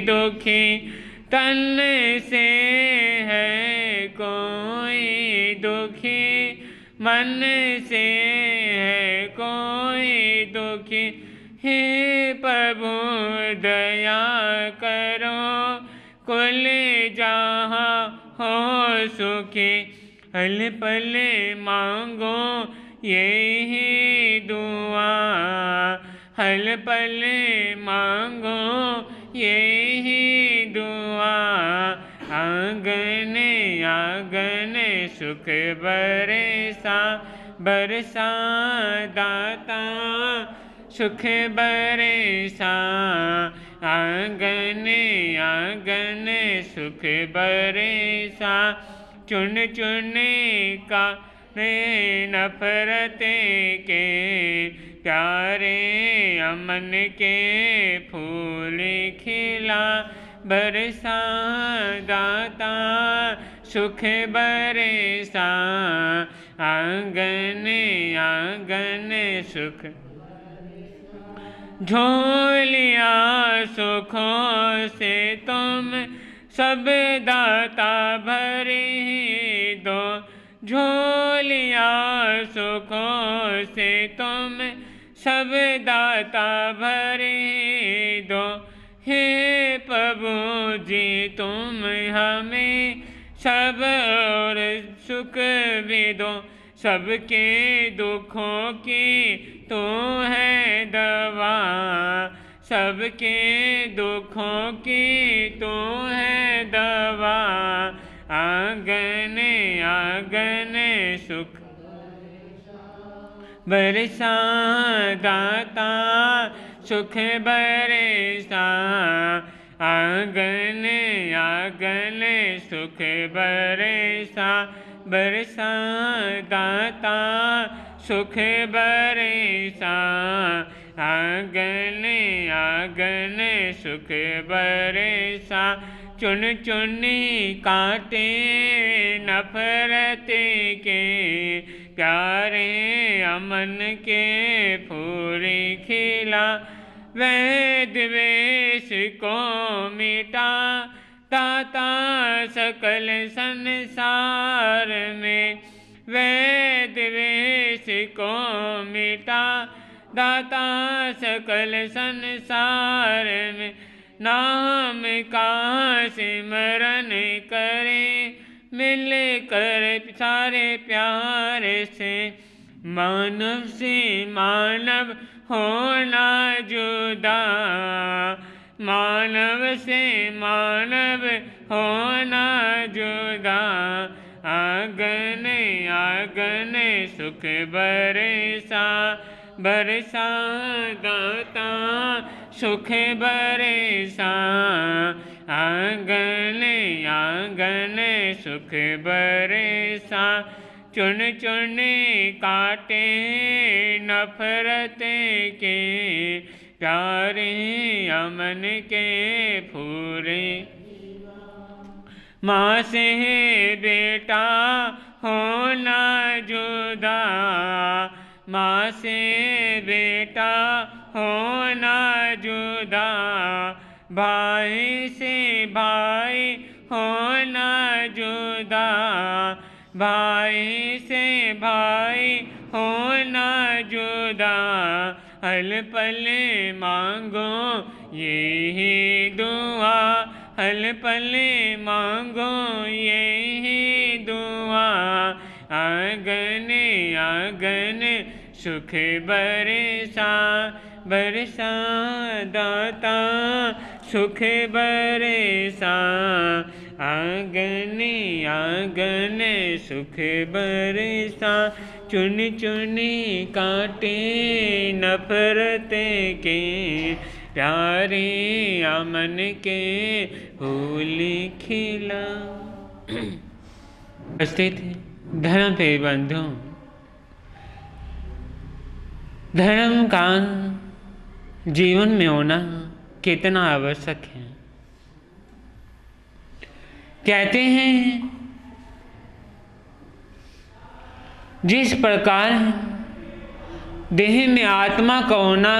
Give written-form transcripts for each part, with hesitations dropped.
दुखी तन से है कोई दुखी, मन से है कोई दुखी। हे प्रभु दया करो कुल जहाँ हो सुखी, पल पल मांगो यही दुआ, हल पल मांगो यही दुआ। आंगन आंगन सुख बरसा बरसा दाता, सुख बरसा आंगन आंगन सुख बरसा। चुन चुन का नफरत के प्यारे अमन के फूल खिला, बरसा दाता सुख बरसा आंगन आंगन सुख। झोलिया सुखों से तुम सब दाता भरे दो, झोलिया सुखों से तुम सब दाता भरे दो। हे प्रभु जी तुम हमें सब और सुख भी दो, सबके दुखों की तो है दवा, सबके दुखों की तो है दवा। आंगन आंगन सुख बरसा दाता सुख बरसा, आंगन आंगन सुख बरसा, बरसा दाता सुख बरसा आंगन आंगन सुख बरसा। चुन चुन काटे नफरत के प्यारे अमन के फूल खिला, वैद द्वेष को मिटा दाता सकल संसार में, वैद द्वेष को मिटा दाता सकल संसार में। नाम का सिमरन करे मिल कर सारे प्यार से, मानव से मानव होना जुदा, मानव से मानव होना जुदा। आंगन आंगन सुख बरसा बरसा दाता सुख बरसा, आंगन आंगन सुख बरसा। चुन चुन काटे नफरत के प्यारे अमन के फूल, माँ से बेटा होना जुदा, माँ से बेटा होना जुदा, भाई से भाई होना जुदा, भाई से भाई होना जुदा। हल पल मांगो यही दुआ, हल पल मांगो यही दुआ। आंगन आंगन सुख बरसा बरसा दाता सुख बरसा, आंगन आंगन सुख बरसा। चुन चुन काटे नफरत के प्यारे अमन के फूल खिला। उपस्थित धर्म पे बंधु, धर्म का जीवन में होना कितना आवश्यक है। कहते हैं जिस प्रकार देह में आत्मा का होना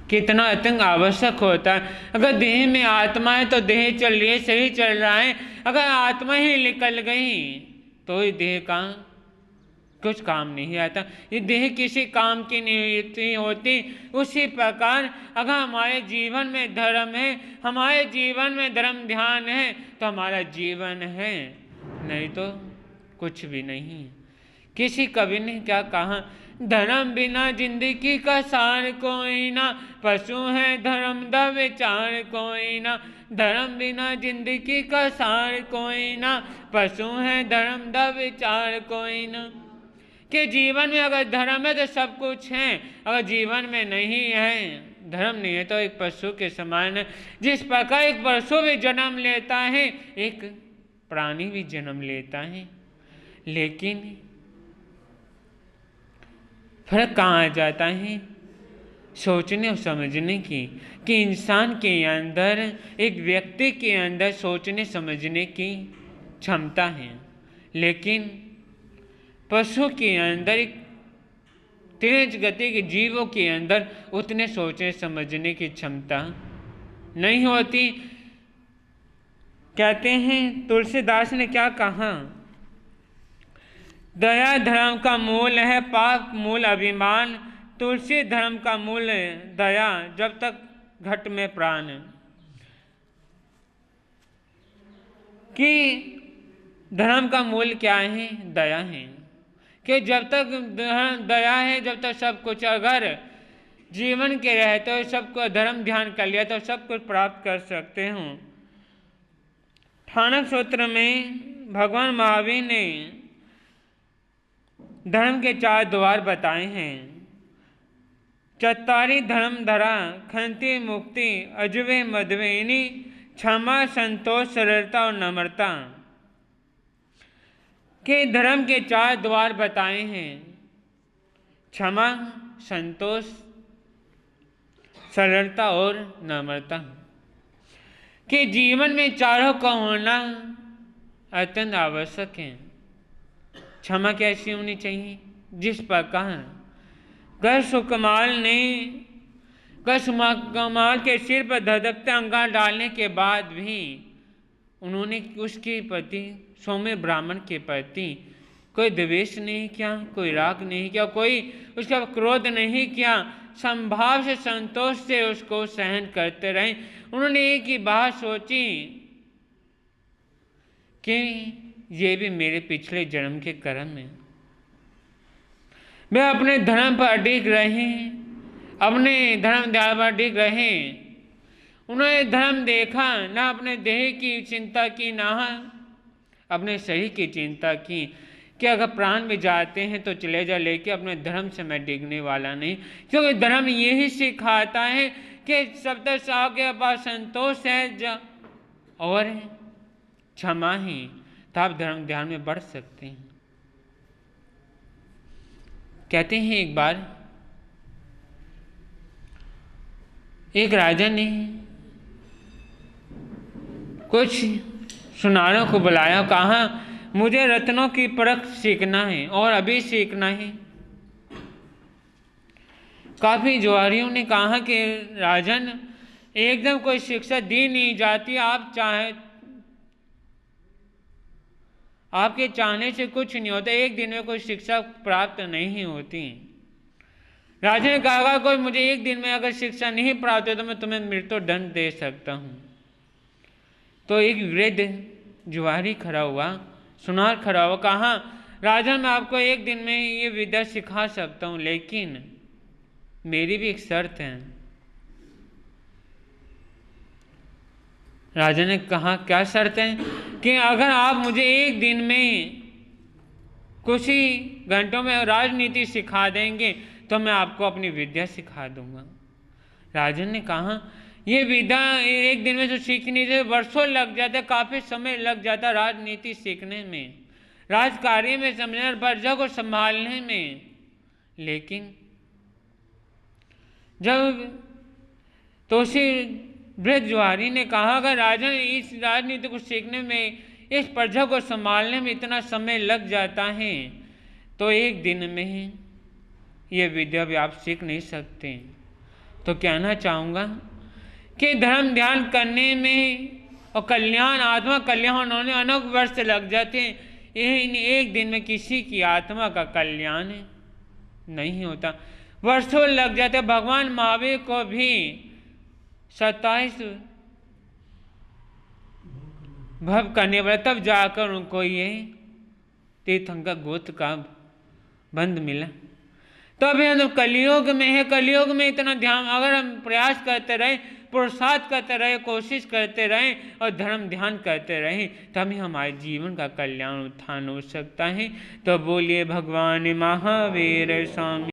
कितना अत्यंत आवश्यक होता है। अगर देह में आत्मा है तो देह चल रही है, सही चल रहा है। अगर आत्मा ही निकल गई तो ये देह का कुछ काम नहीं आता, ये देह किसी काम की नहीं होती। उसी प्रकार अगर हमारे जीवन में धर्म है, हमारे जीवन में धर्म ध्यान है तो हमारा जीवन है, नहीं तो कुछ भी नहीं। किसी कवि ने क्या कहा, धर्म बिना जिंदगी का सार कोई ना, पशु है धर्म दा विचार कोई ना। धर्म बिना जिंदगी का सार कोई ना, पशु है धर्म दा विचार कोई ना। कि जीवन में अगर धर्म है तो सब कुछ है, अगर जीवन में नहीं है, धर्म नहीं है, तो एक पशु के समान है। जिस प्रकार एक पशु भी जन्म लेता है, एक प्राणी भी जन्म लेता है, लेकिन फर्क कहाँ आ जाता है, सोचने और समझने की, कि इंसान के अंदर, एक व्यक्ति के अंदर सोचने समझने की क्षमता है, लेकिन पशु के अंदर, एक तेज गति के जीवों के अंदर उतने सोचने समझने की क्षमता नहीं होती। कहते हैं तुलसीदास ने क्या कहा, दया धर्म का मूल है, पाप मूल अभिमान। तुलसी धर्म का मूल है दया, जब तक घट में प्राण। कि धर्म का मूल क्या है, दया है। कि जब तक दया है, जब तक सब कुछ, अगर जीवन के रहते हो सबको धर्म ध्यान कर लिया तो सब कुछ प्राप्त कर सकते हो। ठाणक सूत्र में भगवान महावीर ने धर्म के 4 द्वार बताए हैं। चत्तारी धर्म धरा, खंति मुक्ति, अजवे मधवेनी, क्षमा संतोष सरलता और नम्रता। के धर्म के 4 द्वार बताए हैं, क्षमा, संतोष, सरलता और नम्रता। के जीवन में चारों का होना अत्यंत आवश्यक है। क्षमा कैसी होनी चाहिए, जिस प्रकार गर सुकमाल के सिर पर धधकते अंगार डालने के बाद भी उन्होंने उसके प्रति, सौम्य ब्राह्मण के प्रति कोई द्वेष नहीं किया, कोई राग नहीं किया, कोई उसका क्रोध नहीं किया, संभाव से संतोष से उसको सहन करते रहे। उन्होंने एक ही बात सोची कि ये भी मेरे पिछले जन्म के कर्म है। वे अपने धर्म पर अडिग रहे, अपने धर्म ध्यान पर अडिग रहे। उन्होंने धर्म देखा, ना अपने देह की चिंता की, ना अपने शरीर की चिंता की, कि अगर प्राण में जाते हैं तो चले जा, लेके अपने धर्म से मैं डिगने वाला नहीं। क्योंकि धर्म यही सिखाता है कि सब तक आपके पास संतोष है और क्षमा है, तो आप धर्म ध्यान में बढ़ सकते हैं। कहते हैं एक बार एक राजा ने कुछ सुनारों को बुलाया, कहा मुझे रत्नों की परख सीखना है और अभी सीखना है। काफी जुआरियों ने कहा कि राजन, एकदम कोई शिक्षा दी नहीं जाती, आपके चाहने से कुछ नहीं होता, एक दिन में कोई शिक्षा प्राप्त नहीं होती। राजा ने कहा कोई मुझे एक दिन में अगर शिक्षा नहीं प्राप्त हो तो मैं तुम्हें मृत्युदंड दे सकता हूँ। तो एक वृद्ध जुआरी खड़ा हुआ, सुनार खड़ा हुआ, कहा राजा मैं आपको एक दिन में ये विद्या सिखा सकता हूँ, लेकिन मेरी भी एक शर्त है। राजा ने कहा क्या शर्त है? कि अगर आप मुझे एक दिन में कुछ ही घंटों में राजनीति सिखा देंगे तो मैं आपको अपनी विद्या सिखा दूंगा। राजा ने कहा ये विद्या एक दिन में तो सीखनी से वर्षों लग जाता, काफी समय लग जाता राजनीति सीखने में, राजकार्य में समझने और प्रजा को संभालने में। लेकिन जब तो उसी वृद्ध जुआरी ने कहा अगर राजा इस राजनीति को सीखने में, इस प्रजा को संभालने में इतना समय लग जाता है तो एक दिन में ये विद्या भी आप सीख नहीं सकते। तो कहना चाहूँगा कि धर्म ध्यान करने में और कल्याण, आत्मा कल्याण होने अनेक वर्ष लग जाते हैं। इन एक दिन में किसी की आत्मा का कल्याण नहीं होता, वर्षों लग जाते। भगवान महावीर को भी 27 भव करने वाला, तब जाकर उनको ये तीर्थंकर गोत्र का बंध मिला। तो अभी हम कलयुग में है, कलयुग में इतना ध्यान अगर हम प्रयास करते रहे, पुरुषार्थ करते रहे, कोशिश करते रहे और धर्म ध्यान करते रहे, तभी हमारे जीवन का कल्याण उत्थान हो सकता है। तो बोलिए भगवान महावीर स्वामी।